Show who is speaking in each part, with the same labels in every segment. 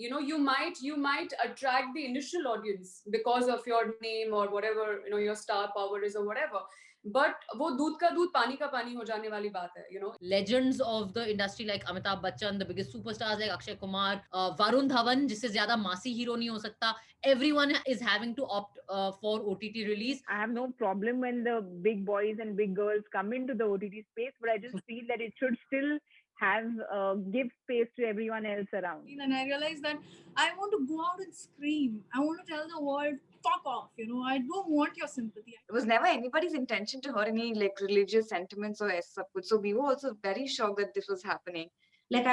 Speaker 1: you might attract the initial audience because of your name or whatever your star power is or whatever, but वो दूध का दूध पानी का पानी हो जाने वाली बात है. Legends of the industry like Amitabh Bachchan, the biggest superstars like Akshay Kumar, Varun Dhawan, जिससे ज्यादा मासी हीरो नहीं हो सकता. Everyone is having to opt for OTT release.
Speaker 2: I have no problem when the big boys and big girls come into the OTT space, but I just feel that it should still have give space to everyone else around.
Speaker 3: And I realized that I want to go out and scream. I want to tell the world, fuck off. I don't want your sympathy.
Speaker 4: It was never anybody's intention to hurt any like religious sentiments or sab kuch. So we were also very shocked that this was happening.
Speaker 5: Like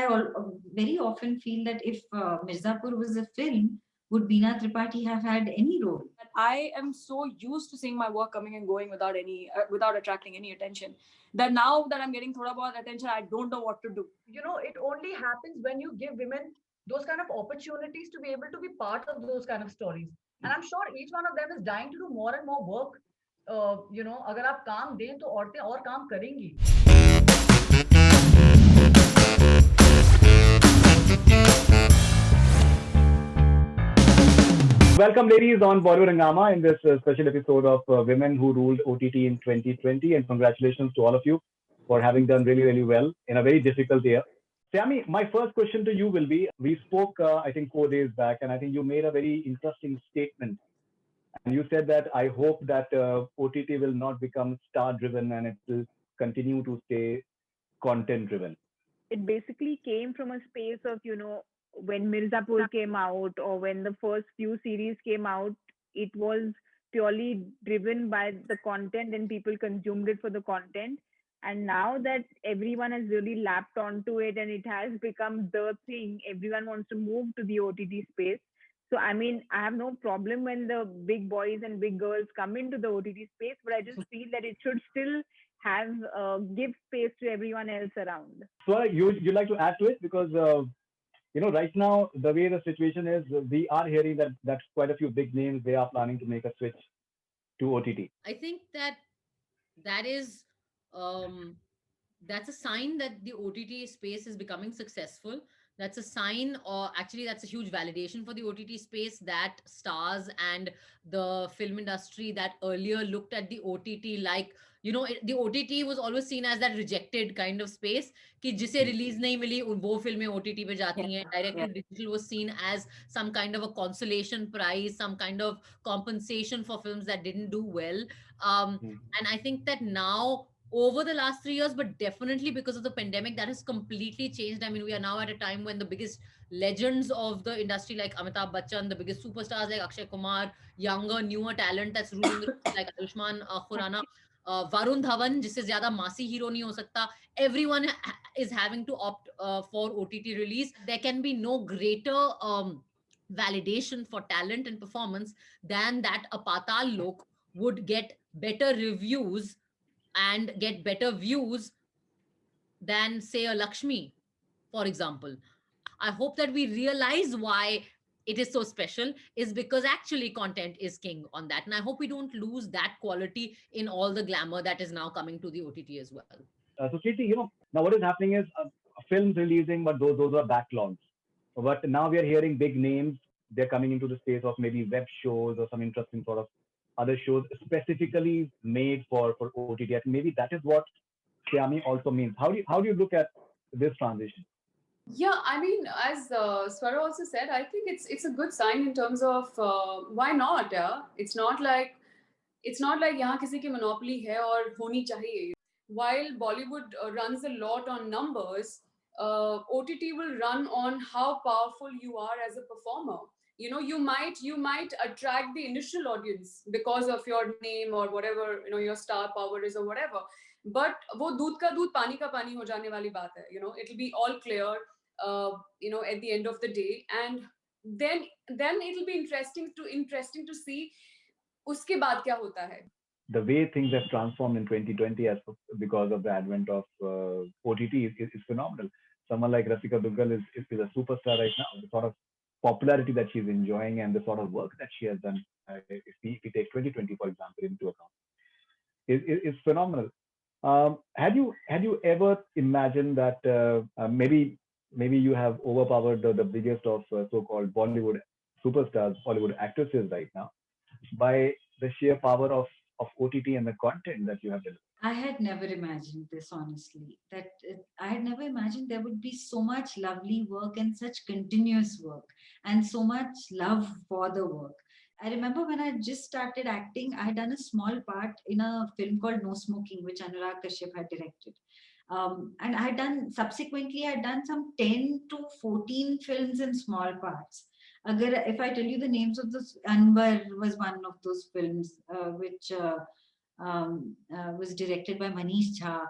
Speaker 5: very often feel that if Mirzapur was a film, would Beena Tripathi have had any role?
Speaker 3: I am so used to seeing my work coming and going without attracting any attention, that now that I'm getting thoda bahut attention, I don't know what to do.
Speaker 6: It only happens when you give women those kind of opportunities to be able to be part of those kind of stories. And I'm sure each one of them is dying to do more and more work. अगर आप काम दें तो औरतें और काम करेंगी.
Speaker 7: Welcome, ladies, on Bollywood Hungama in this special episode of Women Who Ruled OTT in 2020. And congratulations to all of you for having done really, really well in a very difficult year. Sammy, my first question to you will be, we spoke, I think, 4 days back, and I think you made a very interesting statement. And you said that I hope that OTT will not become star-driven and it will continue to stay content-driven.
Speaker 2: It basically came from a space of, when Mirzapur came out or when the first few series came out, it was purely driven by the content and people consumed it for the content. And now that everyone has really lapped onto it and it has become the thing, everyone wants to move to the OTT space. So, I mean, I have no problem when the big boys and big girls come into the OTT space, but I just feel that it should still have give space to everyone else around.
Speaker 7: So, you like to add to it? Because right now, the way the situation is, we are hearing that quite a few big names, they are planning to make a switch to OTT.
Speaker 1: I think that is that's a sign that the OTT space is becoming successful. That's a sign, or actually, that's a huge validation for the OTT space, that stars and the film industry that earlier looked at the OTT like, the OTT was always seen as that rejected kind of space, कि जिसे release नहीं मिली वो फिल्में OTT पे जाती हैं. Direct to digital was seen as some kind of a consolation prize, some kind of compensation for films that didn't do well. And I think that now, over the last 3 years, but definitely because of the pandemic, that has completely changed. I mean, we are now at a time when the biggest legends of the industry like Amitabh Bachchan, the biggest superstars like Akshay Kumar, younger, newer talent that's ruling the like Ayushmann Khurrana, Varun Dhawan, जिससे ज्यादा मासी hero नहीं हो सकता. Everyone is having to opt for OTT release. There can be no greater validation for talent and performance than that a Patal Lok would get better reviews and get better views than, say, a Lakshmi, for example. I hope that we realize why it is so special is because actually content is king on that. And I hope we don't lose that quality in all the glamour that is now coming to the OTT as well.
Speaker 7: So, Kriti, now what is happening is films releasing, but those are backlogs. But now we are hearing big names. They're coming into the space of maybe web shows or some interesting sort of other shows specifically made for OTT. I think maybe that is what Xiami also means. How do you look at this transition?
Speaker 1: Yeah, I mean, as Swara also said, I think it's a good sign in terms of why not? Yeah, it's not like यहाँ किसी की monopoly है और होनी चाहिए. While Bollywood runs a lot on numbers, OTT will run on how powerful you are as a performer. You might attract the initial audience because of your name or whatever your star power is or whatever. But वो दूध का दूध पानी का पानी हो जाने वाली बात है. It'll be all clear. At the end of the day, and then it'll be interesting to see उसके बाद क्या होता है.
Speaker 7: The way things have transformed in 2020 because of the advent of OTT is phenomenal. Someone like Rasika Duggal is a superstar right now. The sort of popularity that she's enjoying and the sort of work that she has done, if we take 2020 for example into account, is phenomenal. Had you ever imagined that maybe maybe you have overpowered the biggest of so-called Bollywood superstars, Bollywood actresses right now by the sheer power of OTT and the content that you have delivered.
Speaker 5: I had never imagined this, honestly. I had never imagined there would be so much lovely work and such continuous work and so much love for the work. I remember when I just started acting, I had done a small part in a film called No Smoking, which Anurag Kashyap had directed. And I had done, subsequently, I had done some 10 to 14 films in small parts. If I tell you the names of those, Anwar was one of those films, which was directed by Manish Jha,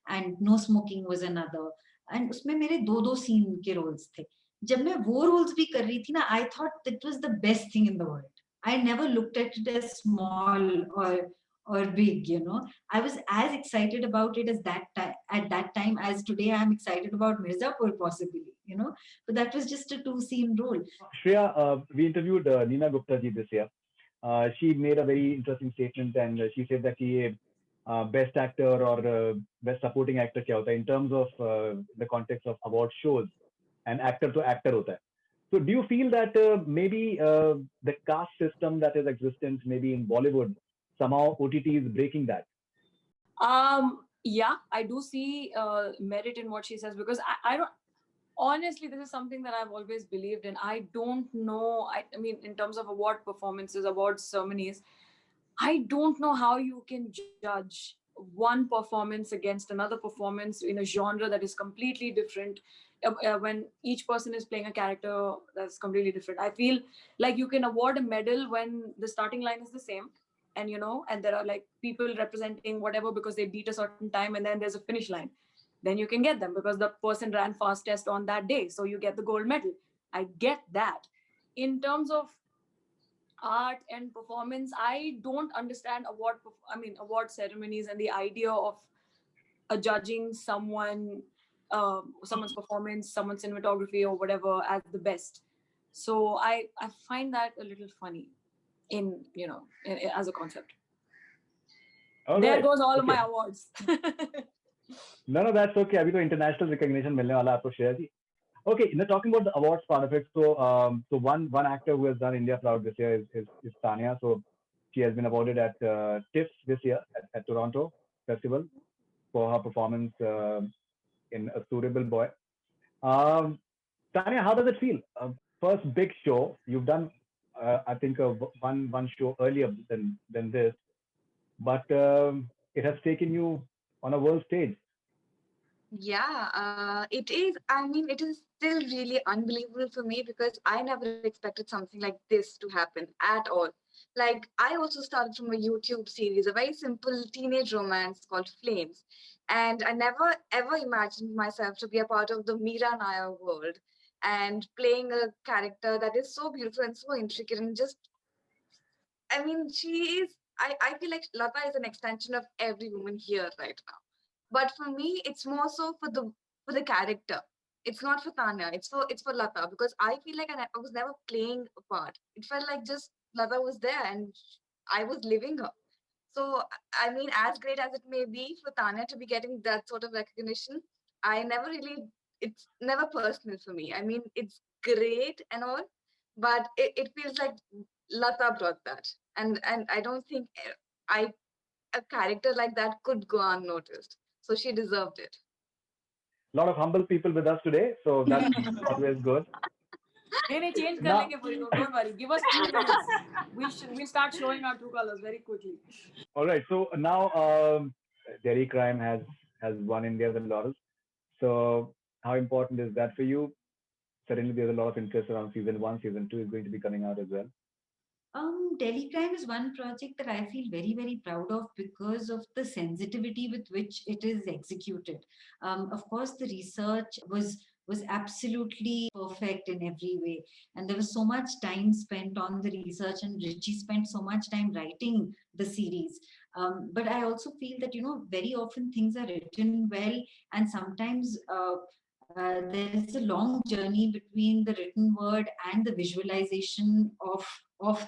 Speaker 5: and No Smoking was another. And उसमें मेरे दो scene के roles थे. जब मैं वो roles भी कर रही थी ना, I thought that was the best thing in the world. I never looked at it as small or big, you know. I was as excited about it as that time at that time as today I am excited about Mirzapur possibly, you know. But that was just a 2-scene role.
Speaker 7: Shreya, we interviewed Neena Gupta ji this year. She made a very interesting statement, and she said that he best actor or best supporting actor क्या होता है in terms of the context of award shows and actor to actor होता है. So do you feel that maybe the caste system that is existent maybe in Bollywood, somehow OTT is breaking that?
Speaker 3: Yeah, I do see merit in what she says, because I don't, honestly, this is something that I've always believed in. I don't know. I mean, in terms of award performances, award ceremonies, I don't know how you can judge one performance against another performance in a genre that is completely different, when each person is playing a character that's completely different. I feel like you can award a medal when the starting line is the same, and and there are like people representing whatever because they beat a certain time, and then there's a finish line. Then you can get them because the person ran fastest on that day, so you get the gold medal. I get that. In terms of art and performance, I don't understand award ceremonies and the idea of judging someone's performance, someone's cinematography or whatever as the best. So I find that a little funny as a concept.
Speaker 7: All
Speaker 3: There
Speaker 7: right.
Speaker 3: goes all of
Speaker 7: Okay.
Speaker 3: my awards.
Speaker 7: No, that's okay. अभी तो international recognition मिलने वाला है आपको श्रेया जी. Okay, now talking about the awards part of it. So one actor who has done India proud this year is Tanya. So she has been awarded at TIFF this year at Toronto Festival for her performance in A Suitable Boy. Tanya, how does it feel? First big show you've done. I think one show earlier than this, but it has taken you on a world stage.
Speaker 4: Yeah, it is. I mean, it is still really unbelievable for me because I never expected something like this to happen at all. Like, I also started from a YouTube series, a very simple teenage romance called Flames. And I never ever imagined myself to be a part of the Meera Nair world and playing a character that is so beautiful and so intricate and just, I mean, I feel like Lata is an extension of every woman here right now. But for me, it's more so for the character. It's not for Tanya. It's for Lata, because I feel like I was never playing a part. It felt like just Lata was there and I was living her. So I mean, as great as it may be for Tanya to be getting that sort of recognition, it's never personal for me. I mean, it's great and all, but it feels like Lata brought that, and I don't think I a character like that could go unnoticed. So she deserved it.
Speaker 7: A lot of humble people with us today, so that's always good.
Speaker 3: Change
Speaker 7: Now-
Speaker 3: kar lenge for you. Don't worry. Give us 2 minutes. We'll start showing our true colors very quickly.
Speaker 7: All right. So now Delhi Crime has won India the laurels. So how important is that for you? Certainly, there's a lot of interest around season 1. Season 2 is going to be coming out as well.
Speaker 5: Delhi Crime is one project that I feel very, very proud of because of the sensitivity with which it is executed. Of course, the research was absolutely perfect in every way, and there was so much time spent on the research, and Richie spent so much time writing the series. But I also feel that very often things are written well, and sometimes there is a long journey between the written word and the visualization of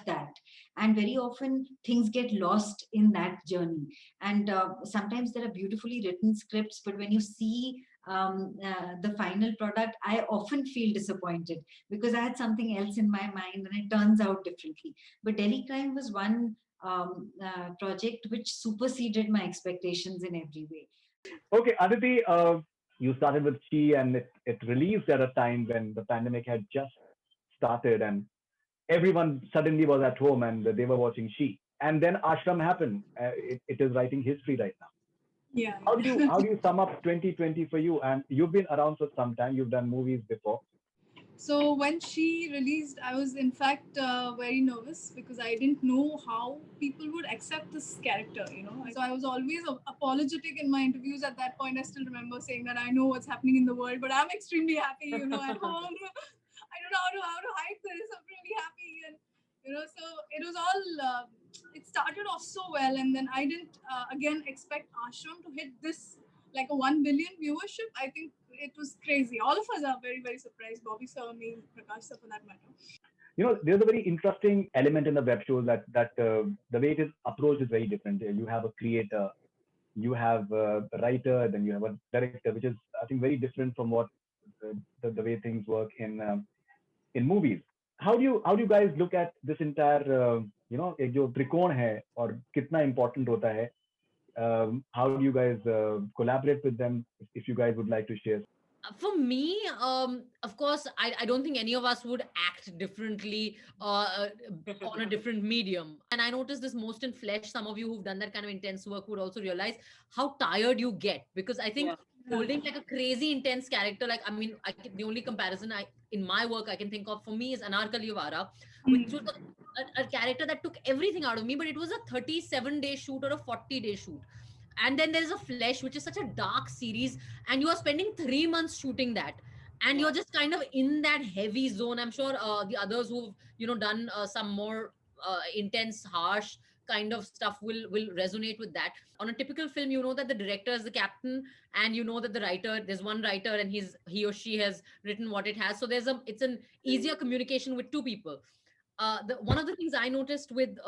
Speaker 5: that, and very often things get lost in that journey, and sometimes there are beautifully written scripts, but when you see the final product, I often feel disappointed because I had something else in my mind and it turns out differently. But Delhi Crime was one project which superseded my expectations in every way.
Speaker 7: Okay, Aditi, you started with She, and it released at a time when the pandemic had just started, and everyone suddenly was at home and they were watching She. And then Ashram happened. It is writing history right now.
Speaker 8: Yeah.
Speaker 7: How do you sum up 2020 for you? And you've been around for some time. You've done movies before.
Speaker 8: So when She released, I was in fact very nervous because I didn't know how people would accept this character, you know. So I was always apologetic in my interviews at that point. I still remember saying that I know what's happening in the world, but I'm extremely happy, you know, at home. I don't know how to hide this. I'm really happy, and you know, so it was all. It started off so well, and then I didn't again expect Ashram to hit this like a 1 billion viewership. I think it was crazy. All of us are very, very surprised. Bobby sir, me, Prakash sir, for that matter.
Speaker 7: There's a very interesting element in the web shows that the way it is approached is very different. You have a creator, you have a writer, then you have a director, which is, I think, very different from what the way things work in movies. How do you guys look at this entire एक जो त्रिकोण है और कितना important होता है? How do you guys collaborate with them? If you guys would like to share.
Speaker 1: For me, of course, I don't think any of us would act differently on a different medium. And I noticed this most in flesh. Some of you who've done that kind of intense work would also realize how tired you get, because I think holding like a crazy intense character, like, I mean, the only comparison in my work I can think of for me is Anarkali Avara, which was a character that took everything out of me, but it was a 37-day shoot or a 40-day shoot. And then there's a Flesh, which is such a dark series, and you are spending 3 months shooting that, and you're just kind of in that heavy zone. I'm sure the others who've done some more intense, harsh kind of stuff will resonate with that. On a typical film, you know that the director is the captain, and you know that there's one writer, and he or she has written what it has. So it's an easier communication with two people. One of the things I noticed with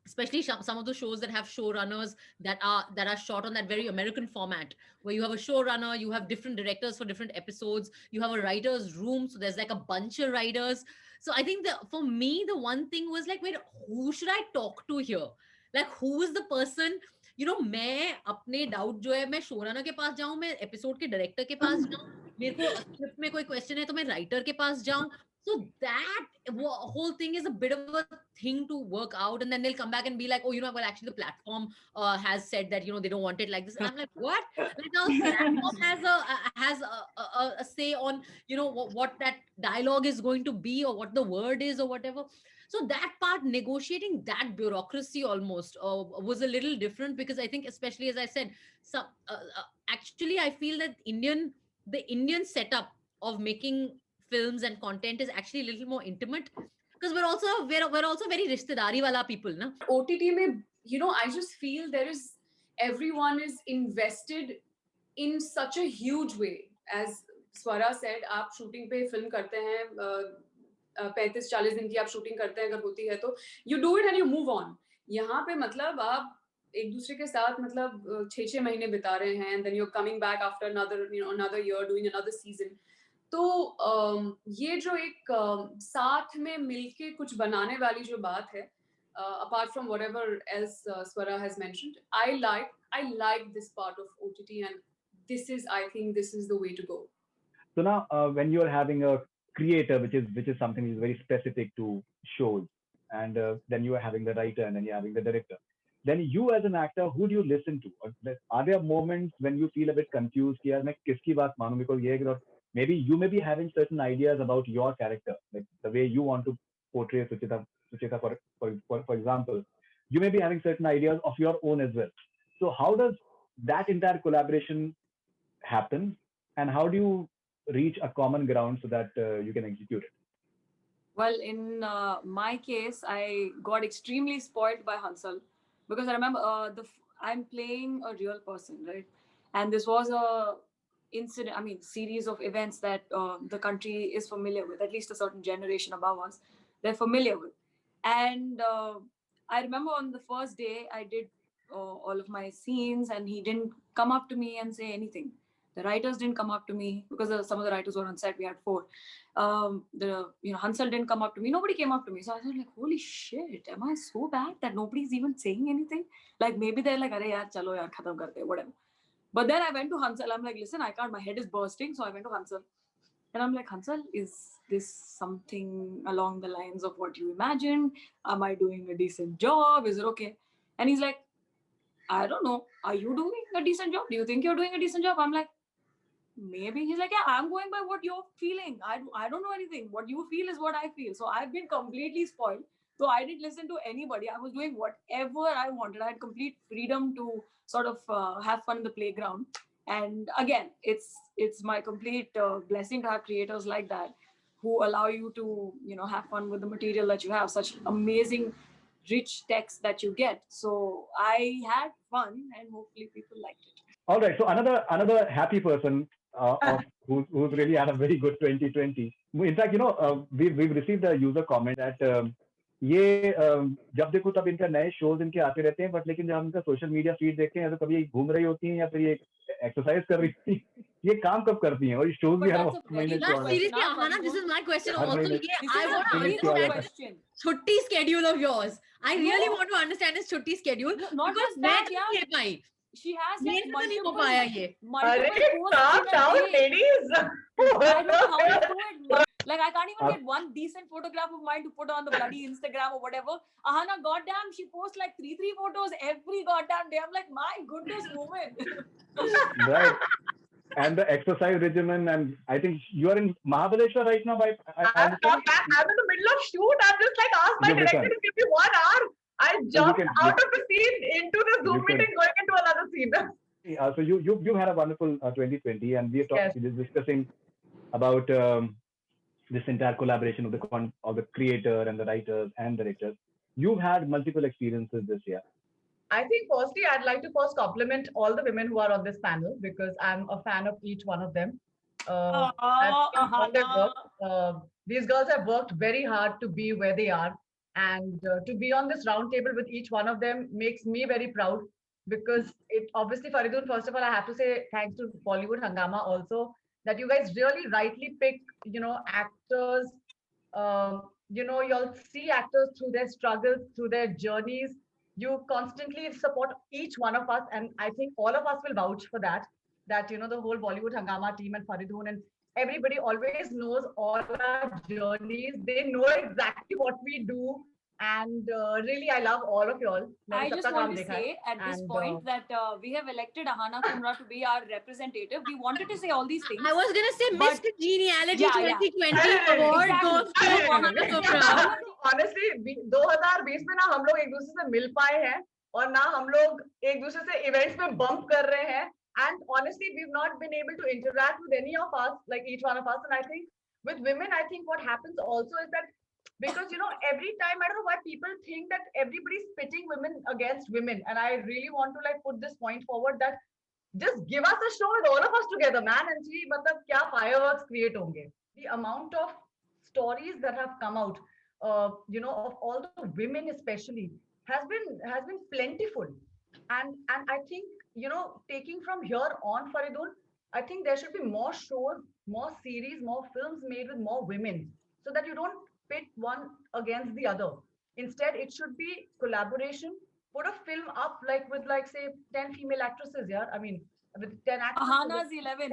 Speaker 1: especially some of the shows that have showrunners that are shot on that very American format, where you have a showrunner, you have different directors for different episodes, you have a writer's room, so there's like a bunch of writers. So I think for me, the one thing was like, wait, who should I talk to here? Like, who is the person? मैं अपने doubt जो है, मैं showrunner के पास जाऊं, मैं episode के director के पास जाऊं, मेरे को स्क्रिप्ट में कोई क्वेश्चन है तो मैं राइटर के पास जाऊं. So that whole thing is a bit of a thing to work out, and then they'll come back and be like, oh, well, actually the platform has said that they don't want it like this. And I'm like, what? Like, now the platform has a say on what that dialogue is going to be, or what the word is, or whatever. So that part, negotiating that bureaucracy almost was a little different, because I think, especially as I said, actually I feel that the Indian setup of making films and content is actually a little more intimate, because we're also very rishtedari wala people, na?
Speaker 3: OTT mein, I just feel everyone is invested in such a huge way. As Swara said, आप shooting पे film करते हैं, 35-40 दिन की आप shooting करते हैं, अगर होती है तो you do it and you move on. यहाँ पे मतलब आप एक दूसरे के साथ मतलब 6 महीने बिता रहे हैं, and then you're coming back after another year doing another season. तो ये जो एक साथ में मिलके कुछ बनाने वाली जो बात है, apart from whatever else Swara has mentioned, I like this part of OTT, and I think this is the way to go.
Speaker 7: So now, when you're having a creator, which is something which is very specific to shows, and then you are having the writer, and then you're having the director. Then you as an actor, who do you listen to? Or are there moments when you feel a bit confused? यार मैं किसकी बात मानूं? Because maybe you may be having certain ideas about your character, like the way you want to portray Suchita for example. You may be having certain ideas of your own as well. So how does that entire collaboration happen, and how do you reach a common ground so that you can execute it?
Speaker 3: Well, in my case, I got extremely spoiled by Hansal, because I remember I'm playing a real person, right? And this was a series of events that the country is familiar with, at least a certain generation above us, they're familiar with. And I remember on the first day, I did all of my scenes, and he didn't come up to me and say anything. The writers didn't come up to me because some of the writers were on set. We had 4. Hansal didn't come up to me. Nobody came up to me. So I was like, holy shit, am I so bad that nobody's even saying anything? Like maybe they're like, "Arey yaar, chalo yaar, khatam karte," whatever. But then I went to Hansal. I'm like, listen, I can't. My head is bursting. So I went to Hansal, and I'm like, Hansal, is this something along the lines of what you imagined? Am I doing a decent job? Is it okay? And he's like, I don't know. Are you doing a decent job? Do you think you're doing a decent job? I'm like, maybe. He's like, yeah, I'm going by what you're feeling. I don't know anything. What you feel is what I feel. So I've been completely spoiled. So I didn't listen to anybody. I was doing whatever I wanted. I had complete freedom to sort of have fun in the playground. And again, it's my complete blessing to have creators like that who allow you to, have fun with the material that you have, such amazing, rich text that you get. So I had fun, and hopefully people liked it.
Speaker 7: All right. So another happy person who's really had a very good 2020. In fact, we've received a user comment that ये जब देखो तब इनका नए shows इनके आते रहते हैं, बट लेकिन जब हम इनका सोशल मीडिया फीड देखते हैं तो कभी ये घूम रही होती हैं या फिर ये एक्सरसाइज कर रही होती हैं, ये काम कब करती हैं? और ये शोज भी हर महीने
Speaker 1: That's seriously, Ahana, this is my question also. I want to understand
Speaker 3: question.
Speaker 1: Chutti schedule of yours. I really want to understand his Chutti schedule.
Speaker 3: Not
Speaker 1: because
Speaker 3: just that,
Speaker 1: मैं नहीं पाई.
Speaker 3: She has
Speaker 1: मेरे
Speaker 3: like
Speaker 1: से तो नहीं हो
Speaker 3: multiple,
Speaker 1: पाया ये.
Speaker 3: multiple posts
Speaker 6: Calm
Speaker 3: in a
Speaker 6: down,
Speaker 3: day.
Speaker 6: ladies.
Speaker 3: I don't know how you do it. Like, I can't even get one decent photograph of mine to put on the bloody Instagram or whatever. Ahana, goddamn, she posts like three photos every goddamn day. I'm like, my goodness, woman.
Speaker 7: Right. And the exercise regimen, and I think you are in Mahabaleshwar right now.
Speaker 6: I'm in the middle of shoot. I'm just like, ask my director to give me 1 hour. I jumped out of the scene into the Zoom meeting, going into another scene.
Speaker 7: So you had a wonderful 2020, and we are discussing about this entire collaboration of the creator and the writers and directors. You've had multiple experiences this year.
Speaker 6: I think firstly, I'd like to first compliment all the women who are on this panel because I'm a fan of each one of them. These girls have worked very hard to be where they are, and to be on this round table with each one of them makes me very proud because it obviously, Faridun, first of all, I have to say thanks to Bollywood Hangama also that you guys really rightly pick, actors. You'll see actors through their struggles, through their journeys. You constantly support each one of us, and I think all of us will vouch for that. That the whole Bollywood Hangama team and Faridun and everybody always knows all our journeys. They know exactly what we do, and really, I love all of y'all.
Speaker 3: I just want to say at this point that we have elected Ahana Kumra to be our representative. We wanted to say all these things.
Speaker 1: I was gonna say Miss Congeniality 2020 award goes to Ahana Kumra.
Speaker 6: Honestly, 2020 में ना हम लोग एक दूसरे से मिल पाए हैं और ना हम लोग एक दूसरे से इवेंट्स में बम्प कर रहे हैं. And honestly, we've not been able to interact with any of us, like each one of us. And I think with women, I think what happens also is that because, every time, I don't know why people think that everybody's pitting women against women. And I really want to put this point forward that just give us a show with all of us together, man, and see kya fireworks create honge. The amount of stories that have come out, of all the women especially, has been plentiful. And I think, taking from here on, Faridun, I think there should be more shows, more series, more films made with more women so that you don't pit one against the other. Instead, it should be collaboration. Put a film up with say 10 female actresses, yeah. I mean, with 10 actresses.
Speaker 3: Ahana's 11.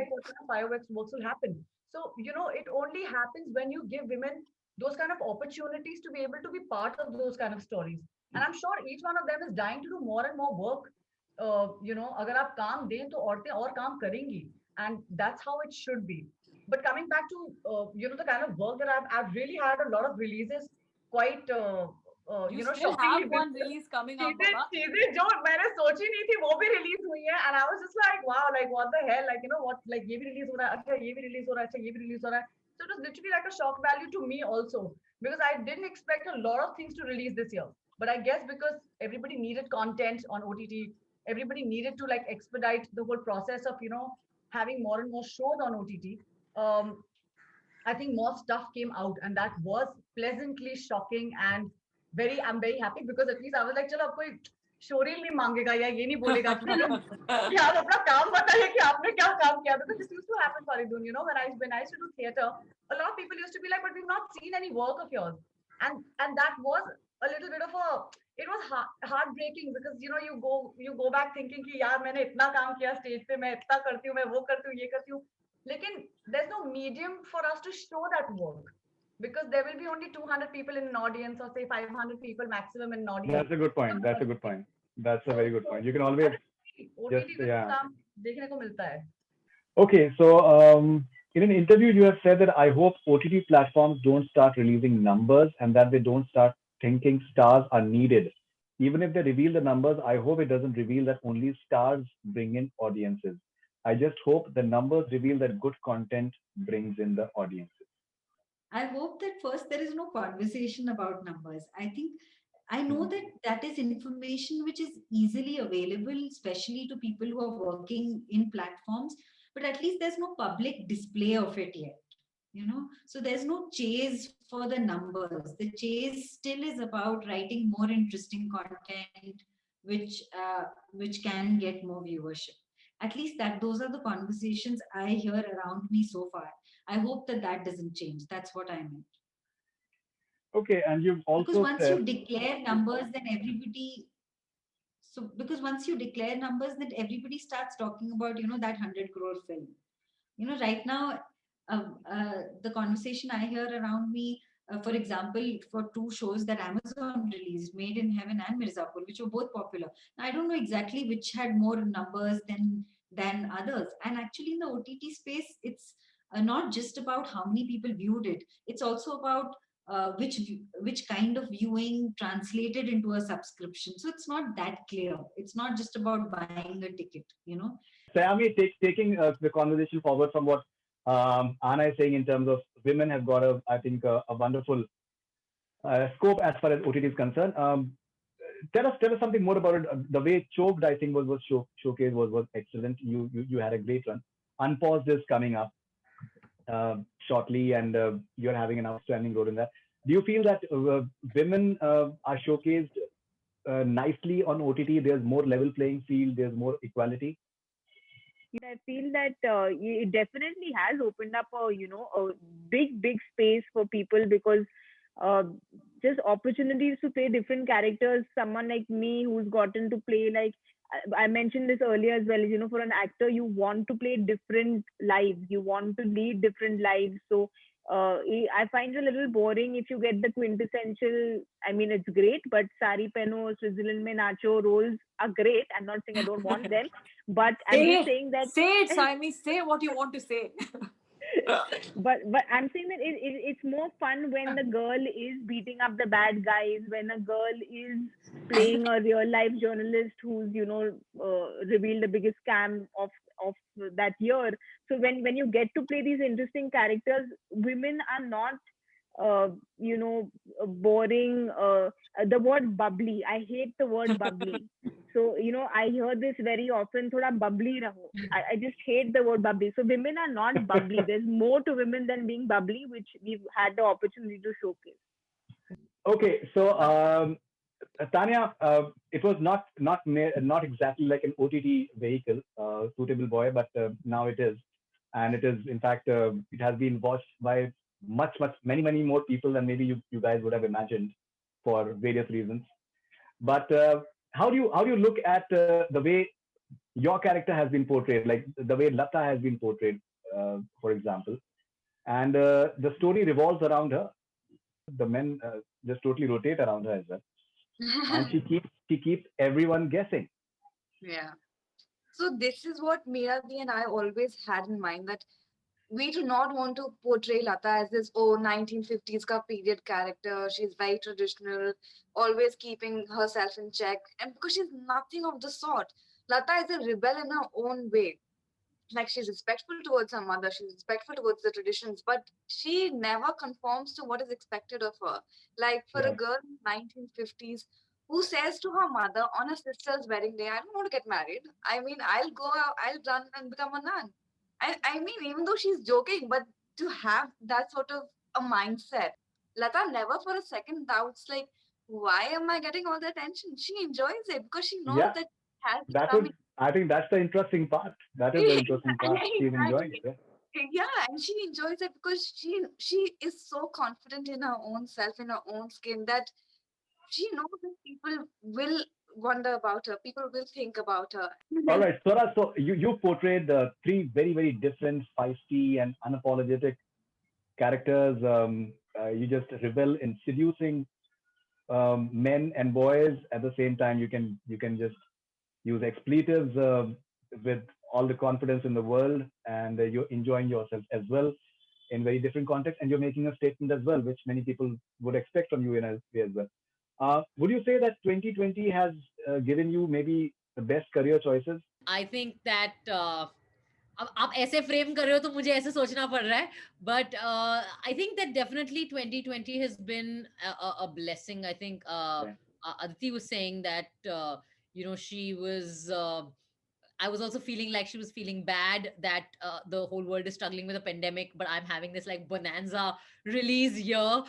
Speaker 6: Fireworks will happen. So, it only happens when you give women those kind of opportunities to be able to be part of those kind of stories. And I'm sure each one of them is dying to do more and more work. अगर आप काम दें तो औरतें और काम करेंगी, and that's how it should be. But coming back to the kind of work that I've really had a lot of releases, quite
Speaker 3: you still have one release coming up.
Speaker 6: चीजें जो मैंने सोची नहीं थी वो भी release हुई है, and I was just like, wow, what the hell, what, ये भी release हो रहा है, अच्छा ये भी release हो रहा है, अच्छा ये भी release हो रहा है. So it was literally like a shock value to me also, because I didn't expect a lot of things to release this year. But I guess because everybody needed content on OTT, everybody needed to expedite the whole process of having more and more shows on OTT. I think more stuff came out, and that was pleasantly shocking, and I'm very happy because at least I was like, chalo, ab koi showreel नहीं मांगेगा या ये नहीं बोलेगा कि आप अपना काम बताइए कि आपने क्या काम किया, because this used to happen, Faridun, you know, when I used to do theater, a lot of people used to be like, but we've not seen any work of yours, and that was a little bit of a, it was heartbreaking, because you know, you go back thinking कि यार मैंने इतना काम किया stage पे, मैं इतना करती हूँ, मैं वो करती हूँ, ये करती हूँ, लेकिन there's no medium for us to show that work, because there will be only 200 people in an audience, or say 500 people maximum in an audience.
Speaker 7: That's a good point. That's a good point. That's a very good point. You can always just,
Speaker 6: OTT पे
Speaker 7: yeah.
Speaker 6: काम देखने को मिलता है.
Speaker 7: Okay, so in an interview, you have said that I hope OTT platforms don't start releasing numbers and that they don't start thinking stars are needed. Even if they reveal the numbers, I hope it doesn't reveal that only stars bring in audiences. I just hope the numbers reveal that good content brings in the audiences.
Speaker 5: I hope that first there is no conversation about numbers. I know that that is information which is easily available, especially to people who are working in platforms, but at least there's no public display of it yet. You know, so there's no chase for the numbers. The chase still is about writing more interesting content, which can get more viewership. At least that those are the conversations I hear around me so far. I hope that that doesn't change. That's what I meant.
Speaker 7: Okay, and you've also
Speaker 5: because once
Speaker 7: said,
Speaker 5: you declare numbers, then everybody. So because once you declare numbers, then everybody starts talking about that 100 crore film. Right now, the conversation I hear around me, for example, for two shows that Amazon released, Made in Heaven and Mirzapur, which were both popular. Now, I don't know exactly which had more numbers than others. And actually, in the OTT space, it's not just about how many people viewed it. It's also about which kind of viewing translated into a subscription. So it's not that clear. It's not just about buying a ticket.
Speaker 7: Sayami, taking the conversation forward from what Anna is saying in terms of women have got a wonderful scope as far as OTT is concerned. Tell us something more about it. The way Choked, I think, was showcased was excellent. You had a great run. Unpaused is coming up shortly, and you're having an outstanding role in that. Do you feel that women are showcased nicely on OTT? There's more level playing field. There's more equality.
Speaker 2: I feel that it definitely has opened up a big space for people, because just opportunities to play different characters. Someone like me who's gotten to play, like I mentioned this earlier as well, for an actor, you want to play different lives, you want to lead different lives. So I find it a little boring if you get the quintessential. I mean, it's great, but Sari Peno, Switzerland mein Nacho roles are great. I'm not saying I don't want them, but I'm just saying that.
Speaker 3: Say it, Saimi. Say what you want to say.
Speaker 2: but I'm saying that it's more fun when the girl is beating up the bad guys, when a girl is playing a real life journalist who's revealed the biggest scam of that year. So when you get to play these interesting characters, women are not boring. The word bubbly, I hate the word bubbly. So I hear this very often, thoda bubbly raho. I just hate the word bubbly. So women are not bubbly. There's more to women than being bubbly, which we've had the opportunity to showcase.
Speaker 7: Okay, so Tanya, it was not exactly like an OTT vehicle, Suitable Boy, but now it is, and it is, in fact, it has been watched by many more people than maybe you guys would have imagined, for various reasons. But how do you look at the way your character has been portrayed, like the way Lata has been portrayed, for example, and the story revolves around her. The men just totally rotate around her as well, and she keeps everyone guessing.
Speaker 4: Yeah. So this is what Meerabi and I always had in mind, that we do not want to portray Lata as this 1950s ka period character. She's very traditional, always keeping herself in check, and because she's nothing of the sort. Lata is a rebel in her own way. Like, she's respectful towards her mother, she's respectful towards the traditions, but she never conforms to what is expected of her. Like, for a girl in 1950s who says to her mother on her sister's wedding day, I don't want to get married. I mean, I'll go out, I'll run and become a nun. I mean, even though she's joking, but to have that sort of a mindset, Lata never for a second doubts, like, why am I getting all the attention? She enjoys it because she knows
Speaker 7: Yeah,
Speaker 4: that has it
Speaker 7: that is.
Speaker 4: coming.
Speaker 7: I think that's the interesting part. That is the interesting part. She's enjoying
Speaker 4: Exactly.
Speaker 7: it.
Speaker 4: Yeah, and she enjoys it because she is so confident in her own self, in her own skin, that she knows that people will wonder about her, people will think about her.
Speaker 7: All right, Swara. So you portrayed three very very different, feisty and unapologetic characters. You just revel in seducing men and boys. At the same time, you can just use expletives with all the confidence in the world, and you're enjoying yourself as well in very different contexts, and you're making a statement as well, which many people would expect from you in a way as well. Would you say that 2020 has given you maybe the best career choices?
Speaker 1: I think that अब आप ऐसे frame कर रहे हो तो मुझे ऐसे सोचना पड़ रहा है but I think that definitely 2020 has been a blessing. I think
Speaker 7: Yeah.
Speaker 1: Aditi was saying that she was I was also feeling like she was feeling bad that the whole world is struggling with a pandemic, but I'm having this like bonanza release year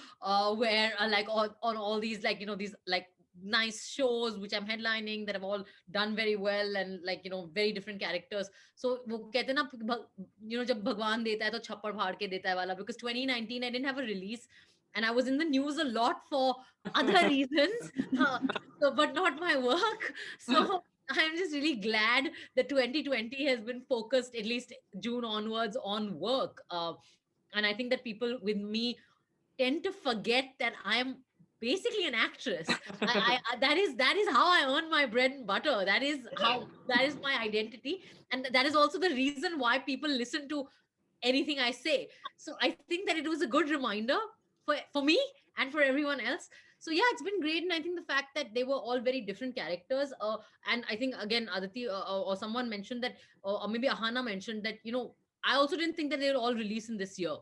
Speaker 1: where like on all these like these like nice shows which I'm headlining that have all done very well and like very different characters. So वो कहते हैं ना जब भगवान देता है तो छप्पड़ फाड़ के देता है वाला, because 2019 I didn't have a release and I was in the news a lot for other reasons, but not my work. So I'm just really glad that 2020 has been focused, at least June onwards, on work. And I think that people with me tend to forget that I'm basically an actress. That is how I earn my bread and butter. That is my identity, and that is also the reason why people listen to anything I say. So I think that it was a good reminder for me and for everyone else. So yeah, it's been great, and I think the fact that they were all very different characters. And I think again, Aditi or someone mentioned that, or maybe Ahana mentioned that. I also didn't think that they would all release in this year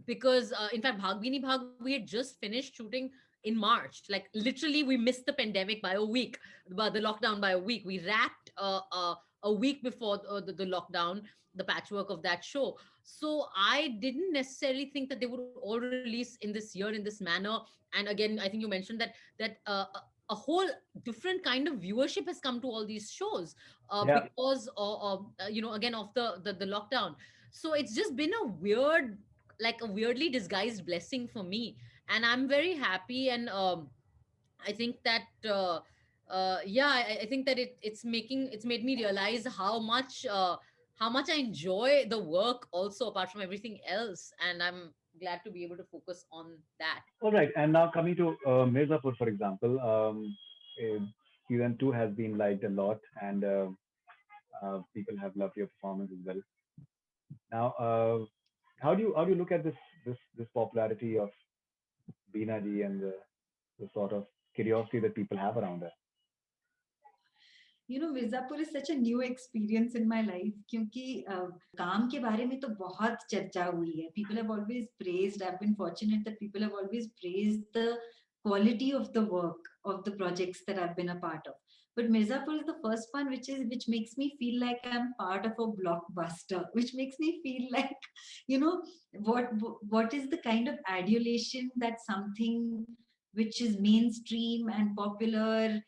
Speaker 1: because in fact Bhagwini Bhag we had just finished shooting in March. Like literally we missed the pandemic by a week, but the lockdown by a week. We wrapped a week before the lockdown, the patchwork of that show. So I didn't necessarily think that they would all release in this year in this manner. And again, I think you mentioned that a whole different kind of viewership has come to all these shows
Speaker 7: Yeah.
Speaker 1: because again of the lockdown. So it's just been a weirdly disguised blessing for me, and I'm very happy. And I think that yeah, I think that it's made me realize how much I enjoy the work also apart from everything else, and I'm glad to be able to focus on that.
Speaker 7: All right, and now coming to Mirzapur, for example, uh, season two has been liked a lot, and people have loved your performance as well. Now, how do you look at this popularity of Beena ji and the sort of curiosity that people have around her?
Speaker 5: Mirzapur is such a new experience in my life क्योंकि काम के बारे में तो बहुत चर्चा हुई है. People have always praised. I have been fortunate that people have always praised the quality of the work of the projects that I've been a part of. But Mirzapur is the first one which makes me feel like I'm part of a blockbuster, which makes me feel like, you know, what is the kind of adulation that something which is mainstream and popular,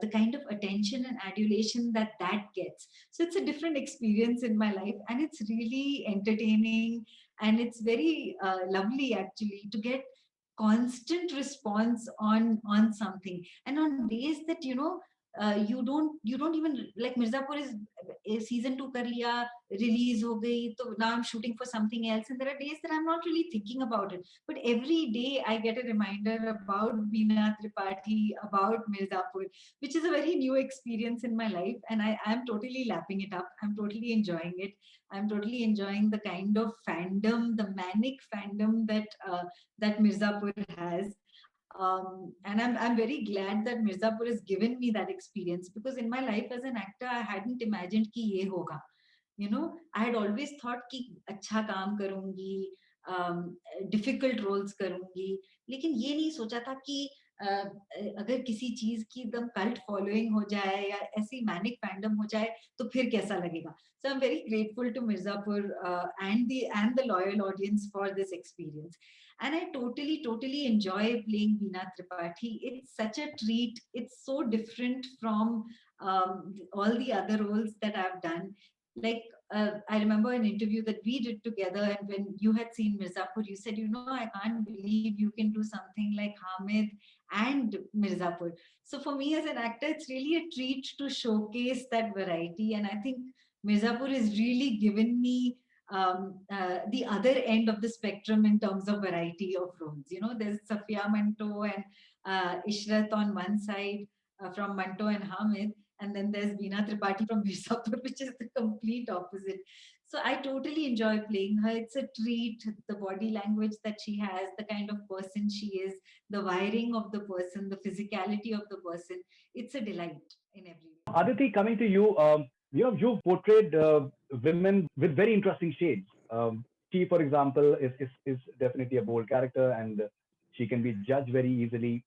Speaker 5: the kind of attention and adulation that gets. So it's a different experience in my life, and it's really entertaining, and it's very lovely actually to get constant response on something, and on days that you don't even like. Mirzapur is season 2 kar liya, release ho gayi, so now I'm shooting for something else, and there are days that I'm not really thinking about it, but every day I get a reminder about Beena Tripathi, about Mirzapur, which is a very new experience in my life, and I'm totally lapping it up. I'm totally enjoying it. I'm totally enjoying the kind of fandom, the manic fandom that Mirzapur has. And I'm very glad that Mirzapur has given me that experience, because in my life as an actor, I hadn't imagined कि ये होगा. I had always thought कि अच्छा काम करूंगी, difficult roles करूंगी, लेकिन ये नहीं सोचा था कि अगर किसी चीज की एकदम कल्ट फॉलोइंग हो जाए या ऐसी मैनिक फैंडम हो जाए तो फिर कैसा लगेगा. So I'm very grateful to Mirzapur and the loyal audience for this experience. And I totally enjoy playing Veena Tripathi. It's such a treat. It's so different from all the other roles that I've done. Like, I remember an interview that we did together, and when you had seen Mirzapur, you said, I can't believe you can do something like Hamid and Mirzapur. So for me as an actor, it's really a treat to showcase that variety. And I think Mirzapur has really given me the other end of the spectrum in terms of variety of roles. There's Safia Manto and Ishrat on one side from Manto and Hamid, and then there's Veena Tripathi from Mirzapur, which is the complete opposite. So I totally enjoy playing her. It's a treat. The body language that she has, the kind of person she is, the wiring of the person, the physicality of the person. It's a delight in every way.
Speaker 7: Aditi, coming to you, you've portrayed women with very interesting shades. She, for example, is definitely a bold character, and she can be judged very easily.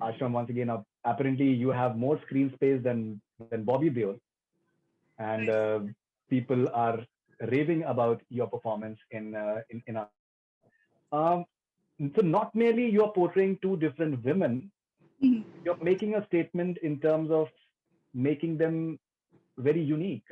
Speaker 7: Ashram, once again, apparently you have more screen space than Bobby Deol, and people are raving about your performance in so not merely you're portraying two different women, you're making a statement in terms of making them very unique.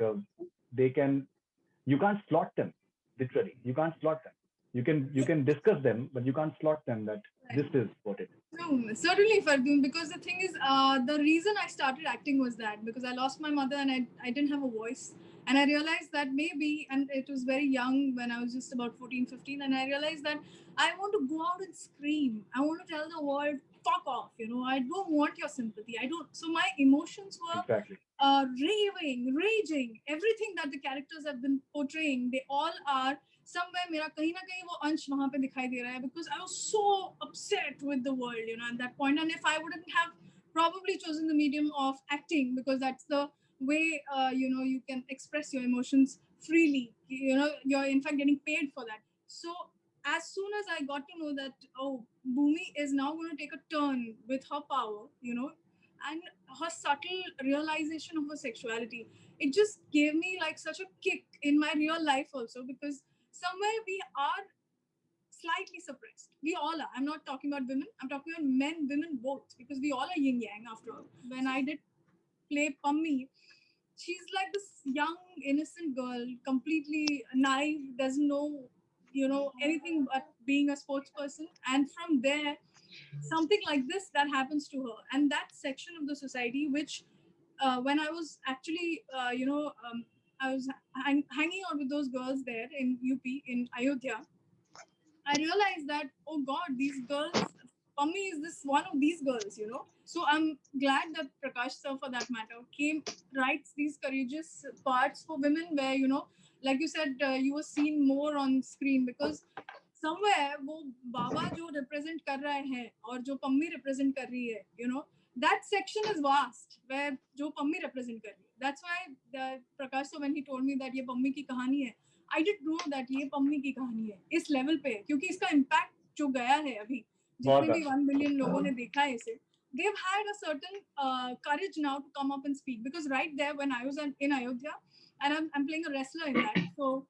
Speaker 7: You can't slot them, literally. You can't slot them. You can discuss them, but you can't slot them that this is what it is.
Speaker 8: No, certainly, Fardun, because the thing is, the reason I started acting was that because I lost my mother and I didn't have a voice. And I realized that maybe, and it was very young when I was just about 14, 15, and I realized that I want to go out and scream. I want to tell the world, fuck off, I don't want your sympathy. I don't. So my emotions were
Speaker 7: Exactly.
Speaker 8: raving, raging, everything that the characters have been portraying, they all are somewhere मेरा कहीं ना कहीं वो अंश वहाँ पे दिखाई दे रहा है because I was so upset with the world, at that point. And if I wouldn't have probably chosen the medium of acting because that's the way, you can express your emotions freely. You're in fact getting paid for that. So as soon as I got to know that, Bhumi is now going to take a turn with her power, and her subtle realization of her sexuality, it just gave me like such a kick in my real life also, because somewhere we are slightly suppressed. We all are. I'm not talking about women. I'm talking about men, women, both, because we all are yin yang after all. When I did play Pammi, she's like this young, innocent girl, completely naive, doesn't know, anything but being a sports person. And from there, something like this that happens to her. And that section of the society, which when I was actually, I was hanging out with those girls there in UP, in Ayodhya, I realized that, oh God, these girls, Pammi is this one of these girls, So I'm glad that Prakash sir, for that matter, writes these courageous parts for women where, like you said, you were seen more on screen, because somewhere वो बाबा जो represent कर रहे हैं और जो Pammi represent कर रही है, that section is vast where जो पम्मी represent कर रही है. That's why Prakash sir, when he told me that ये पम्मी की कहानी है, I didn't know that ये पम्मी की कहानी है इस लेवल पे, क्योंकि इसका इम्पैक्ट जो गया है अभी, जितने भी 1 billion लोगों ने देखा है इसे, they've had a certain courage now to come up and speak. Because right there, when I was in Ayodhya, and I'm playing a wrestler in that, so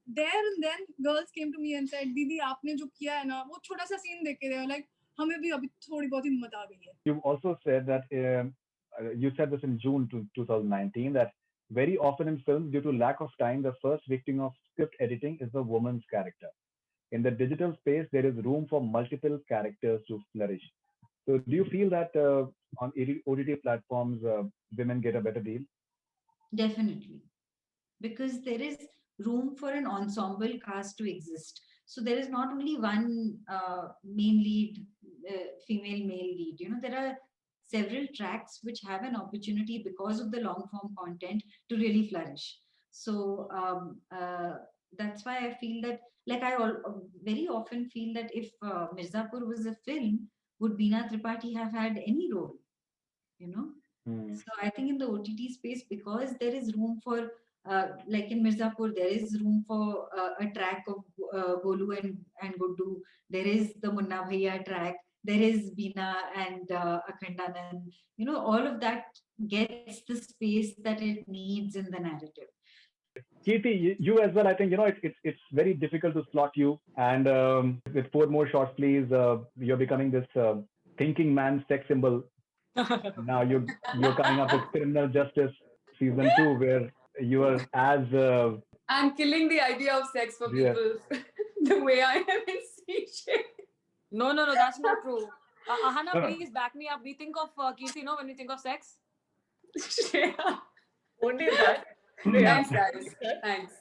Speaker 8: there and then girls came to me and said, दीदी आपने जो किया है ना, वो छोटा सा scene देख के they were like, हमें भी अभी थोड़ी बहुत हिम्मत आ गई है.
Speaker 7: You also said that you said this in June 2019 that very often in films, due to lack of time, the first victim of script editing is the woman's character. In the digital space, there is room for multiple characters to flourish. So do you feel that on OTT platforms, women get a better deal?
Speaker 5: Definitely. Because there is room for an ensemble cast to exist. So there is not only one main lead, female male lead. There are several tracks which have an opportunity because of the long form content to really flourish. So that's why I feel that, like I very often feel that if Mirzapur was a film, would Veena Tripathi have had any role? So I think in the OTT space, because there is room for, like in Mirzapur, there is room for a track of Golu and Guddu. There is the Munna Bhaiya track. There is Veena and Akhandanand. All of that gets the space that it needs in the narrative.
Speaker 7: Kirti, you as well. I think it's very difficult to slot you. And with 4 more shots, please, you're becoming this thinking man sex symbol. Now you're coming up with Criminal Justice season 2, where you are as
Speaker 3: I'm killing the idea of sex for
Speaker 7: Yeah.
Speaker 3: people the way I am in CJ. No, that's not true. Ahana,
Speaker 7: No.
Speaker 3: please back me up. We think of Kirti, when we think of sex.
Speaker 6: Only that.
Speaker 3: Thanks, guys. Thanks.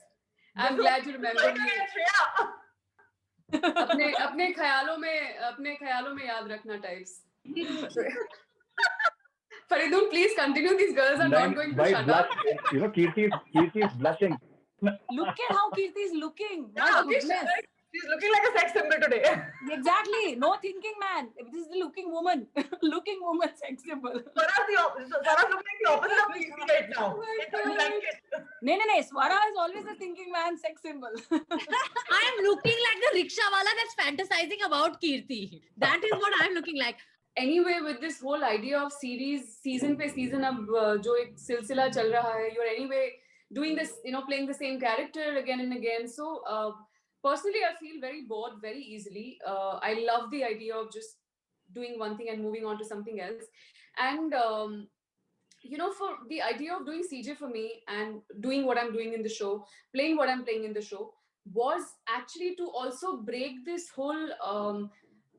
Speaker 3: I'm glad you remember me. अपने ख्यालों में याद रखना types. Faridun, please continue. These girls are not going to
Speaker 7: by
Speaker 3: shut
Speaker 7: blush,
Speaker 3: up.
Speaker 7: Kirti is blushing.
Speaker 3: Look at how Kirti is looking. My
Speaker 6: Yeah,
Speaker 3: goodness.
Speaker 6: She's looking like a sex symbol today.
Speaker 3: Exactly. No thinking man. This is the looking woman. Looking woman sex symbol.
Speaker 6: Swara's looking like the opposite of Kirti right now.
Speaker 3: No. Swara is always a thinking man sex symbol.
Speaker 1: I am looking like the rickshaw wala that's fantasizing about Kirti. That is what I'm looking like.
Speaker 3: Anyway, with this whole idea of series, season पे season अब जो एक सिलसिला चल रहा है, you're anyway doing this, playing the same character again and again. So personally, I feel very bored very easily. I love the idea of just doing one thing and moving on to something else. And for the idea of doing CJ for me and doing what I'm doing in the show, playing what I'm playing in the show, was actually to also break this whole